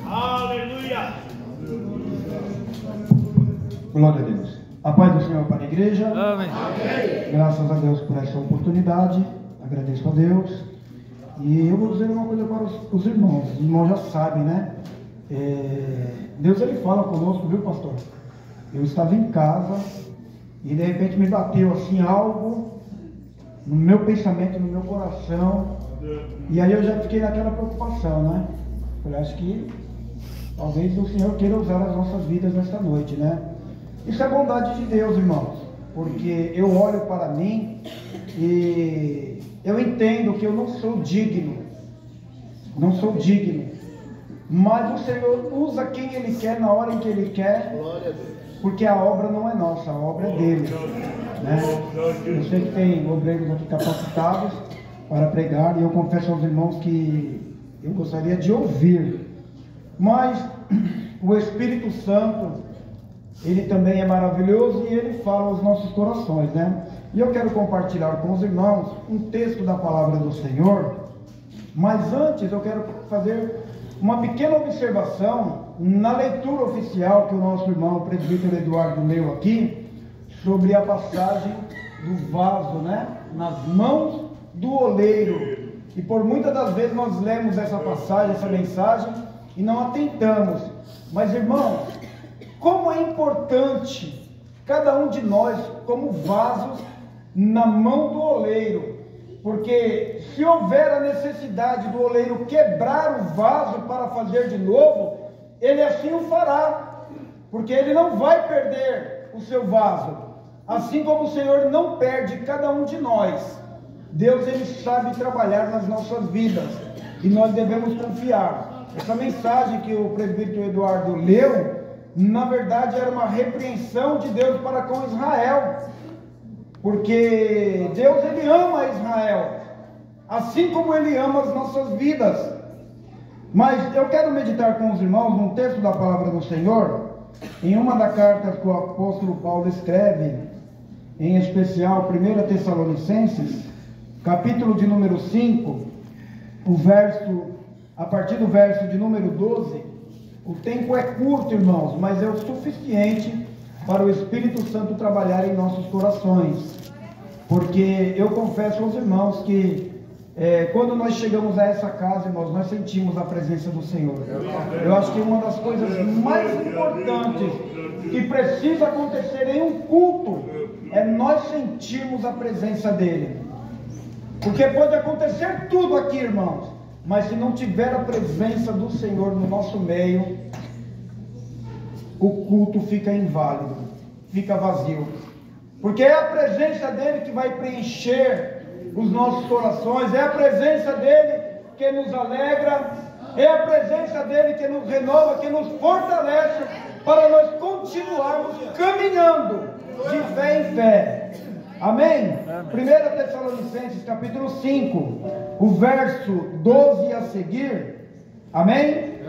Aleluia! Glória a Deus. A paz do Senhor para a igreja. Amém. Graças a Deus por essa oportunidade. Agradeço a Deus. E eu vou dizer uma coisa para os irmãos. Os irmãos já sabem, né? Deus, ele fala conosco, viu, pastor? Eu estava em casa e de repente me bateu assim algo no meu pensamento, no meu coração. E aí eu já fiquei naquela preocupação, né? Falei, acho que talvez o Senhor queira usar as nossas vidas nesta noite, né? Isso é bondade de Deus, irmãos. Porque eu olho para mim e eu entendo que eu não sou digno. Não sou digno. Mas o Senhor usa quem Ele quer, na hora em que Ele quer. Porque a obra não é nossa, a obra é dele, né? Eu sei que tem obreiros aqui capacitados para pregar, e eu confesso aos irmãos que eu gostaria de ouvir, mas o Espírito Santo, ele também é maravilhoso e ele fala aos nossos corações, né? E eu quero compartilhar com os irmãos um texto da palavra do Senhor, mas antes eu quero fazer uma pequena observação na leitura oficial que o nosso irmão, o presbítero Eduardo, leu aqui, sobre a passagem do vaso, né? Nas mãos do oleiro. E por muitas das vezes nós lemos essa passagem, essa mensagem, e não atentamos. Mas, irmãos, como é importante cada um de nós, como vasos, na mão do oleiro. Porque se houver a necessidade do oleiro quebrar o vaso para fazer de novo, ele assim o fará, porque ele não vai perder o seu vaso, assim como o Senhor não perde cada um de nós. Deus, ele sabe trabalhar nas nossas vidas, e nós devemos confiar. Essa mensagem que o presbítero Eduardo leu, na verdade era uma repreensão de Deus para com Israel, porque Deus, ele ama Israel, assim como ele ama as nossas vidas. Mas eu quero meditar com os irmãos num texto da palavra do Senhor, em uma das cartas que o apóstolo Paulo escreve, em especial 1 Tessalonicenses, capítulo de número 5, a partir do verso de número 12. O tempo é curto, irmãos, mas é o suficiente para o Espírito Santo trabalhar em nossos corações, porque eu confesso aos irmãos que quando nós chegamos a essa casa, irmãos, nós sentimos a presença do Senhor. Eu acho que uma das coisas mais importantes que precisa acontecer em um culto é nós sentirmos a presença dele, porque pode acontecer tudo aqui, irmãos, mas se não tiver a presença do Senhor no nosso meio, o culto fica inválido, fica vazio, porque é a presença dele que vai preencher os nossos corações, é a presença dele que nos alegra, é a presença dele que nos renova, que nos fortalece para nós continuarmos caminhando de fé em fé. Amém? 1 Tessalonicenses capítulo 5, o verso 12 a seguir. Amém?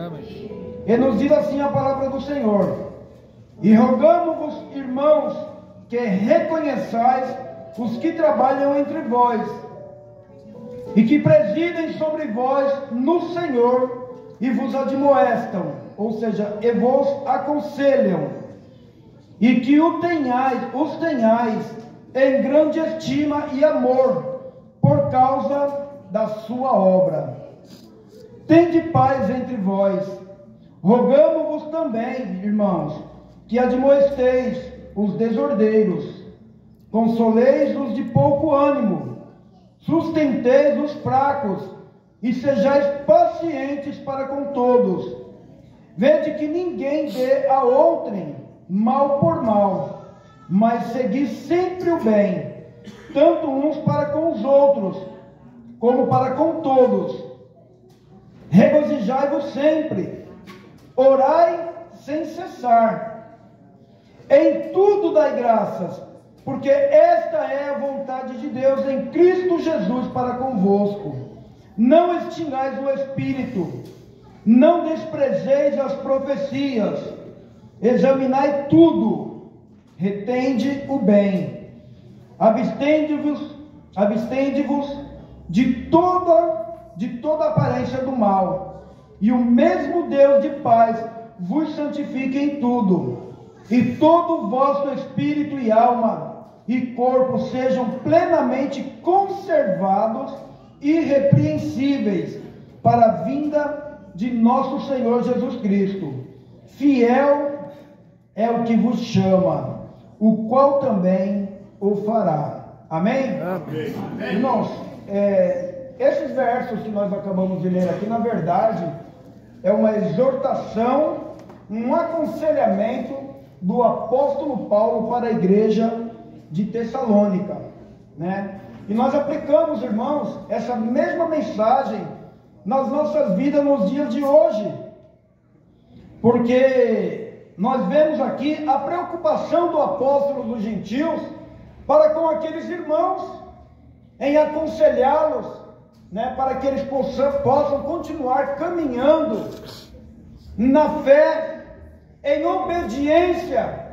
E nos diz assim a palavra do Senhor: e rogamos-vos, irmãos, que reconheçais os que trabalham entre vós, e que presidem sobre vós no Senhor, e vos admoestam, ou seja, e vos aconselham, e que os tenhais em grande estima e amor, por causa da sua obra. Tende paz entre vós. Rogamo-vos também, irmãos, que admoesteis os desordeiros, consoleis os de pouco ânimo, sustenteis os fracos, e sejais pacientes para com todos. Vede que ninguém dê a outrem mal por mal, mas segui sempre o bem, tanto uns para com os outros, como para com todos. Regozijai-vos sempre, orai sem cessar, em tudo dai graças, porque esta é a vontade de Deus em Cristo Jesus para convosco. Não extingais o Espírito, não desprezeis as profecias, examinai tudo, retende o bem, abstende-vos de toda aparência do mal, e o mesmo Deus de paz vos santifique em tudo, e todo o vosso espírito e alma e corpo sejam plenamente conservados irrepreensíveis para a vinda de nosso Senhor Jesus Cristo. Fiel é o que vos chama, o qual também o fará. Amém? Amém. Irmãos, esses versos que nós acabamos de ler aqui, na verdade, é uma exortação, um aconselhamento do apóstolo Paulo para a igreja de Tessalônica, né? E nós aplicamos, irmãos, essa mesma mensagem nas nossas vidas nos dias de hoje, porque nós vemos aqui a preocupação do apóstolo dos gentios para com aqueles irmãos, em aconselhá-los, né, para que eles possam continuar caminhando na fé, em obediência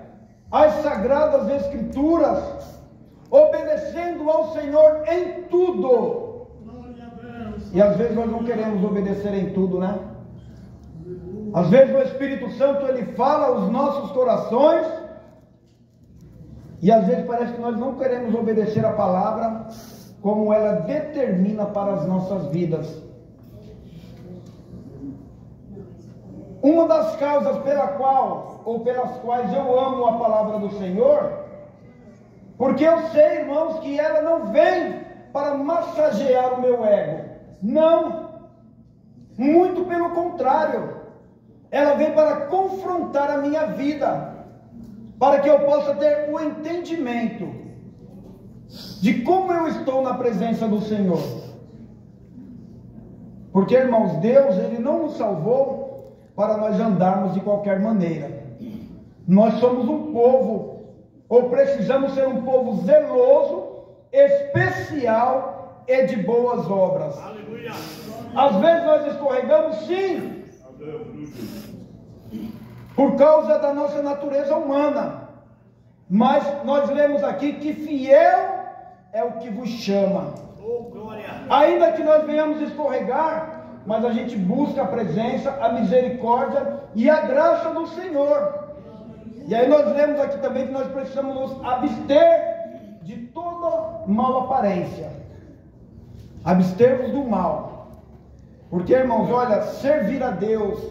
às sagradas escrituras, obedecendo ao Senhor em tudo. E às vezes nós não queremos obedecer em tudo, né? Às vezes o Espírito Santo, ele fala aos nossos corações, e às vezes parece que nós não queremos obedecer a palavra como ela determina para as nossas vidas. Uma das causas pelas quais eu amo a palavra do Senhor, porque eu sei, irmãos, que ela não vem para massagear o meu ego. Não. Muito pelo contrário. Ela vem para confrontar a minha vida, para que eu possa ter o entendimento de como eu estou na presença do Senhor. Porque, irmãos, Deus, Ele não nos salvou para nós andarmos de qualquer maneira. Nós somos um povo, ou precisamos ser um povo zeloso, especial e de boas obras. Aleluia. Às vezes nós escorregamos, sim, por causa da nossa natureza humana, mas nós lemos aqui que fiel é o que vos chama. Ainda que nós venhamos escorregar, mas a gente busca a presença, a misericórdia e a graça do Senhor. E aí nós lemos aqui também que nós precisamos nos abster de toda mal aparência. Abster-vos do mal. Porque, irmãos, olha, servir a Deus.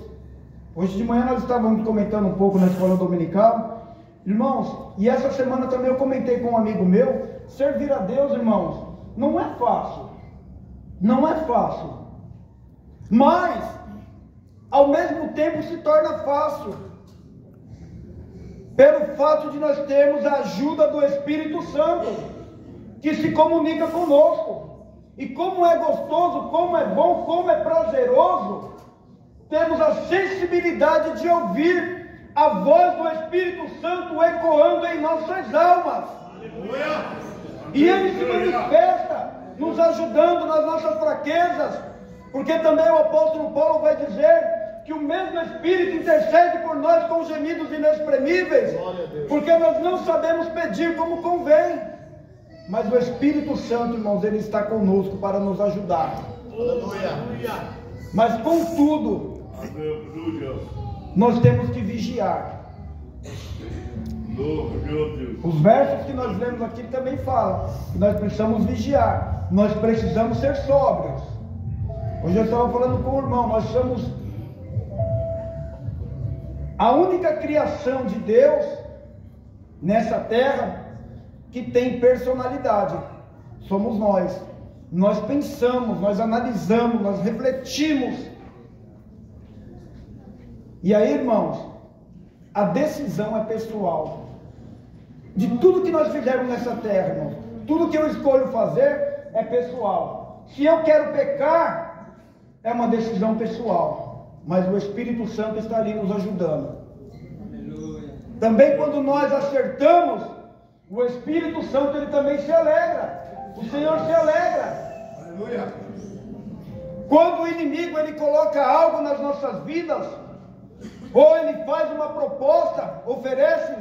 Hoje de manhã nós estávamos comentando um pouco na escola dominical. Irmãos, e essa semana também eu comentei com um amigo meu, servir a Deus, irmãos, não é fácil. Não é fácil. Mas, ao mesmo tempo, se torna fácil, pelo fato de nós termos a ajuda do Espírito Santo, que se comunica conosco. E como é gostoso, como é bom, como é prazeroso, temos a sensibilidade de ouvir a voz do Espírito Santo ecoando em nossas almas. Aleluia. E Ele se manifesta, nos ajudando nas nossas fraquezas, porque também o apóstolo Paulo vai dizer que o mesmo Espírito intercede por nós com gemidos inexprimíveis, porque nós não sabemos pedir como convém, mas o Espírito Santo, irmãos, Ele está conosco para nos ajudar. Aleluia. Mas contudo, nós temos que vigiar. Os versos que nós lemos aqui também falam que nós precisamos vigiar, nós precisamos ser sóbrios. Hoje eu estava falando com o irmão, nós somos a única criação de Deus nessa terra que tem personalidade. Somos nós. Nós pensamos, nós analisamos, nós refletimos. E aí, irmãos, a decisão é pessoal. De tudo que nós fizermos nessa terra, irmãos, tudo que eu escolho fazer é pessoal. Se eu quero pecar, é uma decisão pessoal, mas o Espírito Santo está ali nos ajudando. Aleluia. Também quando nós acertamos, o Espírito Santo, ele também se alegra. O Senhor se alegra. Aleluia. Quando o inimigo, ele coloca algo nas nossas vidas, ou ele faz uma proposta, oferece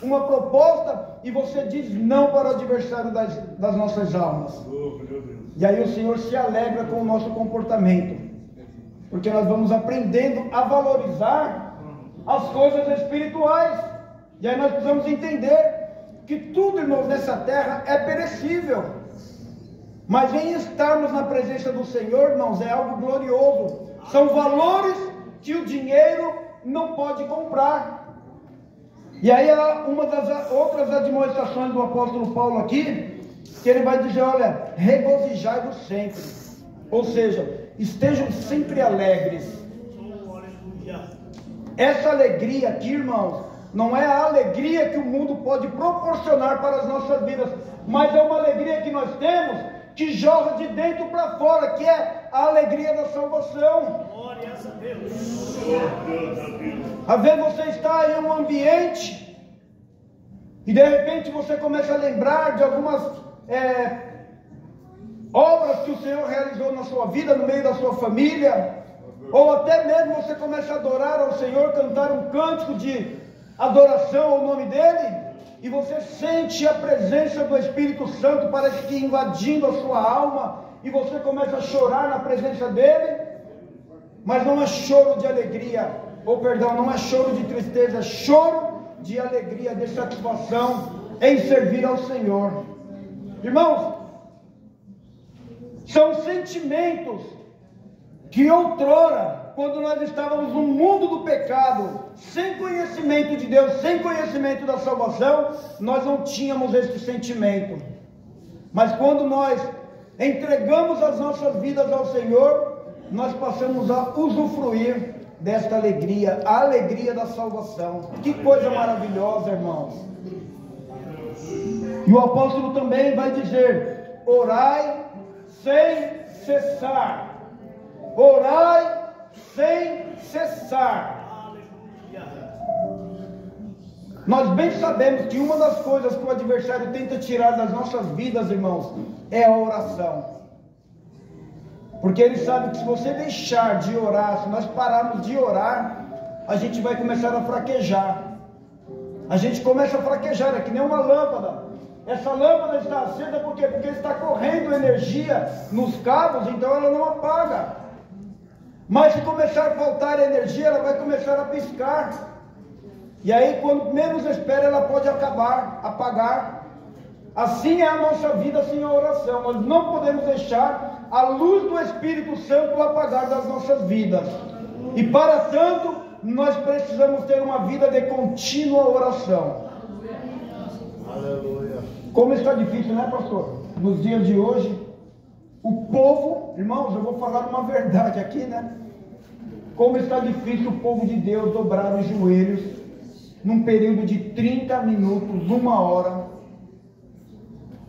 uma proposta, e você diz não para o adversário das nossas almas. E aí o Senhor se alegra com o nosso comportamento, porque nós vamos aprendendo a valorizar as coisas espirituais. E aí nós precisamos entender que tudo, irmãos, nessa terra é perecível, mas em estarmos na presença do Senhor, irmãos, é algo glorioso. São valores que o dinheiro não pode comprar. E aí uma das outras admoestações do apóstolo Paulo aqui, que ele vai dizer, olha, regozijai-vos sempre, ou seja, estejam sempre alegres. Essa alegria aqui, irmãos, não é a alegria que o mundo pode proporcionar para as nossas vidas, mas é uma alegria que nós temos, que jorra de dentro para fora, que é a alegria da salvação. Glória a Deus. Às vezes você está em um ambiente e de repente você começa a lembrar de algumas obras que o Senhor realizou na sua vida, no meio da sua família, ou até mesmo você começa a adorar ao Senhor, cantar um cântico de adoração ao nome dEle, e você sente a presença do Espírito Santo, parece que invadindo a sua alma, e você começa a chorar na presença dEle, mas não é choro de alegria, ou perdão, não é choro de tristeza, é choro de alegria, de satisfação em servir ao Senhor. Irmãos, são sentimentos que outrora, quando nós estávamos no mundo do pecado, sem conhecimento de Deus, sem conhecimento da salvação, nós não tínhamos esse sentimento. Mas quando nós entregamos as nossas vidas ao Senhor, nós passamos a usufruir desta alegria, a alegria da salvação. Que coisa maravilhosa, irmãos. E o apóstolo também vai dizer, orai sem cessar. Orai sem cessar. Nós bem sabemos que uma das coisas que o adversário tenta tirar das nossas vidas, irmãos, é a oração. Porque ele sabe que se você deixar de orar, se nós pararmos de orar, a gente vai começar a fraquejar. A gente começa a fraquejar, é que nem uma lâmpada. Essa lâmpada está acesa por quê? Porque está correndo energia nos cabos, então ela não apaga. Mas se começar a faltar energia, ela vai começar a piscar. E aí, quando menos espera, ela pode apagar. Assim é a nossa vida sem a oração. Nós não podemos deixar a luz do Espírito Santo apagar das nossas vidas. E para tanto, nós precisamos ter uma vida de contínua oração. Aleluia. Como está difícil, né, pastor? Nos dias de hoje, o povo, irmãos, eu vou falar uma verdade aqui, né? Como está difícil o povo de Deus dobrar os joelhos num período de 30 minutos, 1 hora.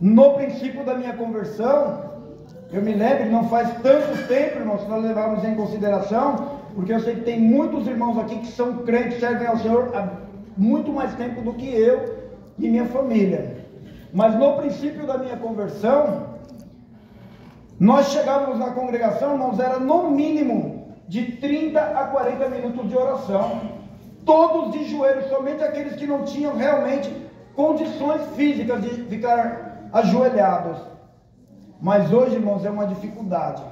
No princípio da minha conversão, eu me lembro, não faz tanto tempo, irmãos, se nós levarmos em consideração, porque eu sei que tem muitos irmãos aqui que são crentes, servem ao Senhor há muito mais tempo do que eu e minha família. Mas no princípio da minha conversão, nós chegávamos na congregação, irmãos, era no mínimo de 30 a 40 minutos de oração, todos de joelhos, somente aqueles que não tinham realmente condições físicas de ficar ajoelhados. Mas hoje, irmãos, é uma dificuldade,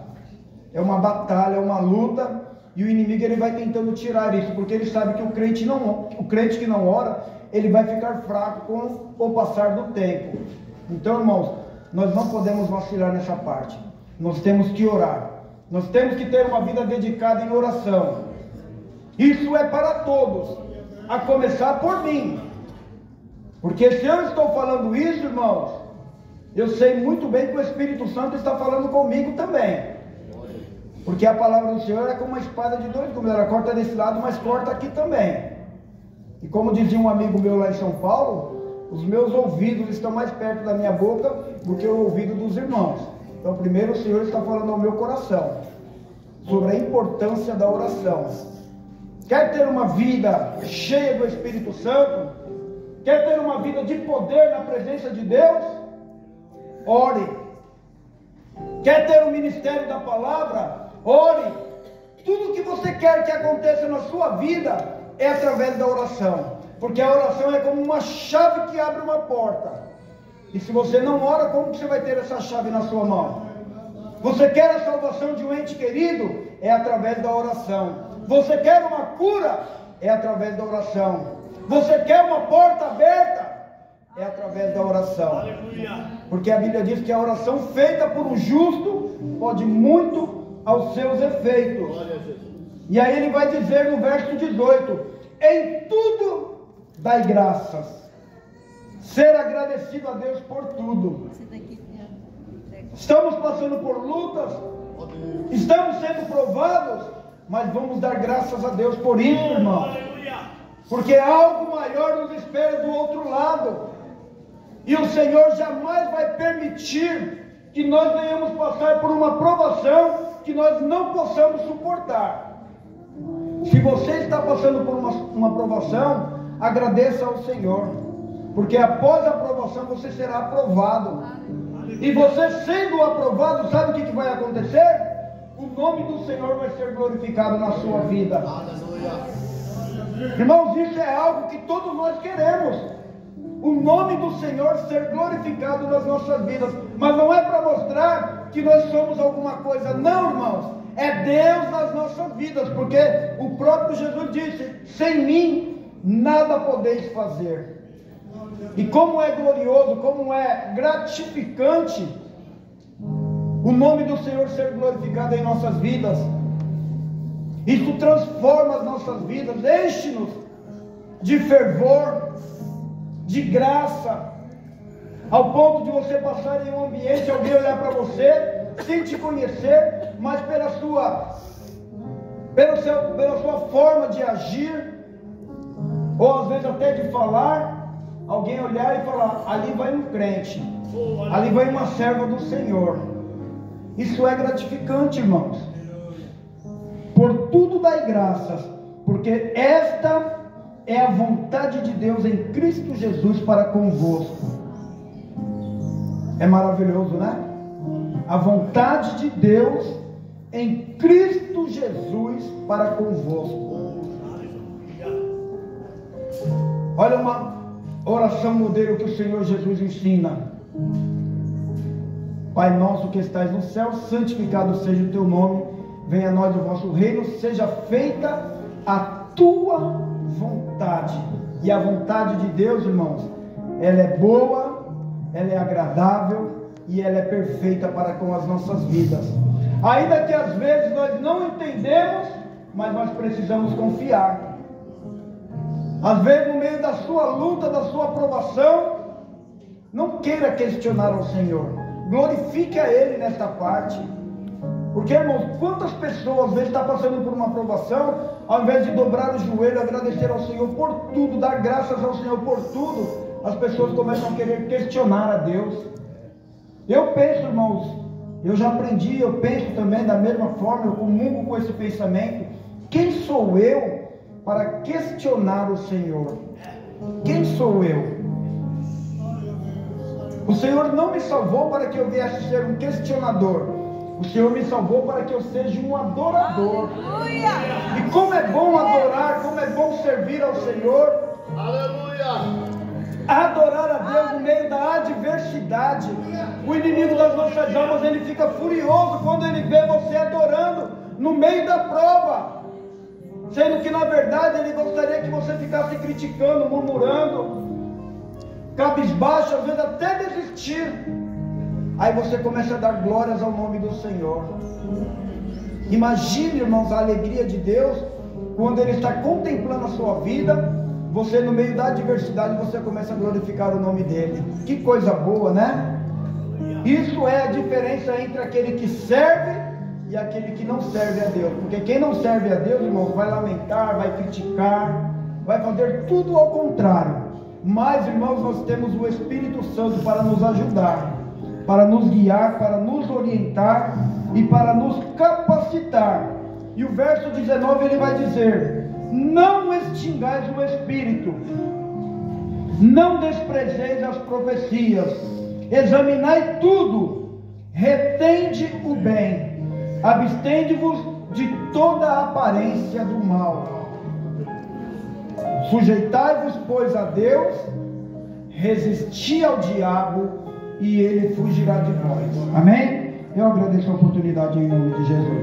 é uma batalha, é uma luta, e o inimigo ele vai tentando tirar isso, porque ele sabe que o crente que não ora, ele vai ficar fraco com o passar do tempo. Então, irmãos, nós não podemos vacilar nessa parte. Nós temos que orar. Nós temos que ter uma vida dedicada em oração. Isso é para todos, a começar por mim. Porque se eu estou falando isso, irmãos, eu sei muito bem que o Espírito Santo está falando comigo também. Porque a palavra do Senhor é como uma espada de dois gumes, ela corta desse lado, mas corta aqui também. E como dizia um amigo meu lá em São Paulo, os meus ouvidos estão mais perto da minha boca do que o ouvido dos irmãos. Então primeiro o Senhor está falando ao meu coração sobre a importância da oração. Quer ter uma vida cheia do Espírito Santo? Quer ter uma vida de poder na presença de Deus? Ore. Quer ter o ministério da palavra? Ore. Tudo que você quer que aconteça na sua vida é através da oração, porque a oração é como uma chave que abre uma porta, e se você não ora, como que você vai ter essa chave na sua mão? Você quer a salvação de um ente querido? É através da oração. Você quer uma cura? É através da oração. Você quer uma porta aberta? É através da oração. Porque a Bíblia diz que a oração feita por um justo pode muito aos seus efeitos. E aí ele vai dizer no verso 18: em tudo dai graças. Ser agradecido a Deus por tudo. Estamos passando por lutas, estamos sendo provados, mas vamos dar graças a Deus por isso, irmão. Porque algo maior nos espera do outro lado. E o Senhor jamais vai permitir que nós venhamos passar por uma provação que nós não possamos suportar. Se você está passando por uma provação, agradeça ao Senhor, porque após a provação você será aprovado. E você sendo aprovado, sabe o que vai acontecer? O nome do Senhor vai ser glorificado na sua vida. Irmãos, isso é algo que todos nós queremos. O nome do Senhor ser glorificado nas nossas vidas. Mas não é para mostrar que nós somos alguma coisa. Não, irmãos. É Deus nas nossas vidas. Porque o próprio Jesus disse: sem mim nada podeis fazer. E como é glorioso, como é gratificante o nome do Senhor ser glorificado em nossas vidas. Isso transforma as nossas vidas, enche-nos de fervor, de graça, ao ponto de você passar em um ambiente, alguém olhar para você, sem te conhecer, mas pela sua forma de agir, ou às vezes até de falar, alguém olhar e falar: ali vai um crente, ali vai uma serva do Senhor. Isso é gratificante, irmãos. Por tudo dai graças, porque esta é a vontade de Deus em Cristo Jesus para convosco. É maravilhoso, né? A vontade de Deus em Cristo Jesus para convosco. Olha uma oração modelo que o Senhor Jesus ensina. Pai nosso que estais no céu, santificado seja o teu nome, venha a nós o vosso reino, seja feita a tua vontade. E a vontade de Deus, irmãos, ela é boa, ela é agradável e ela é perfeita para com as nossas vidas. Ainda que às vezes nós não entendemos, mas nós precisamos confiar. Às vezes no meio da sua luta, da sua provação, não queira questionar ao Senhor. Glorifique a Ele nesta parte. Porque, irmãos, quantas pessoas às vezes estão passando por uma provação, ao invés de dobrar o joelho, agradecer ao Senhor por tudo, dar graças ao Senhor por tudo, as pessoas começam a querer questionar a Deus. Eu penso, irmãos, eu já aprendi, eu penso também da mesma forma, eu comungo com esse pensamento. Quem sou eu para questionar o Senhor? Quem sou eu? O Senhor não me salvou para que eu viesse ser um questionador. O Senhor me salvou para que eu seja um adorador. Aleluia! E como é bom adorar, como é bom servir ao Senhor. Aleluia! Adorar a Deus no meio da adversidade. O inimigo das nossas almas, ele fica furioso quando ele vê você adorando no meio da prova, sendo que na verdade ele gostaria que você ficasse criticando, murmurando, cabisbaixo, às vezes até desistir. Aí você começa a dar glórias ao nome do Senhor. Imagine, irmãos, a alegria de Deus quando Ele está contemplando a sua vida. Você no meio da adversidade, você começa a glorificar o nome dEle. Que coisa boa, né? Isso é a diferença entre aquele que serve e aquele que não serve a Deus. Porque quem não serve a Deus, irmãos, vai lamentar, vai criticar, vai fazer tudo ao contrário. Mas, irmãos, nós temos o Espírito Santo para nos ajudar, para nos guiar, para nos orientar e para nos capacitar. E o verso 19 ele vai dizer: não extingais o Espírito, não desprezeis as profecias, examinai tudo, retende o bem, abstende-vos de toda a aparência do mal. Sujeitai-vos, pois, a Deus, resisti ao diabo e ele fugirá de vós. Amém? Eu agradeço a oportunidade em nome de Jesus.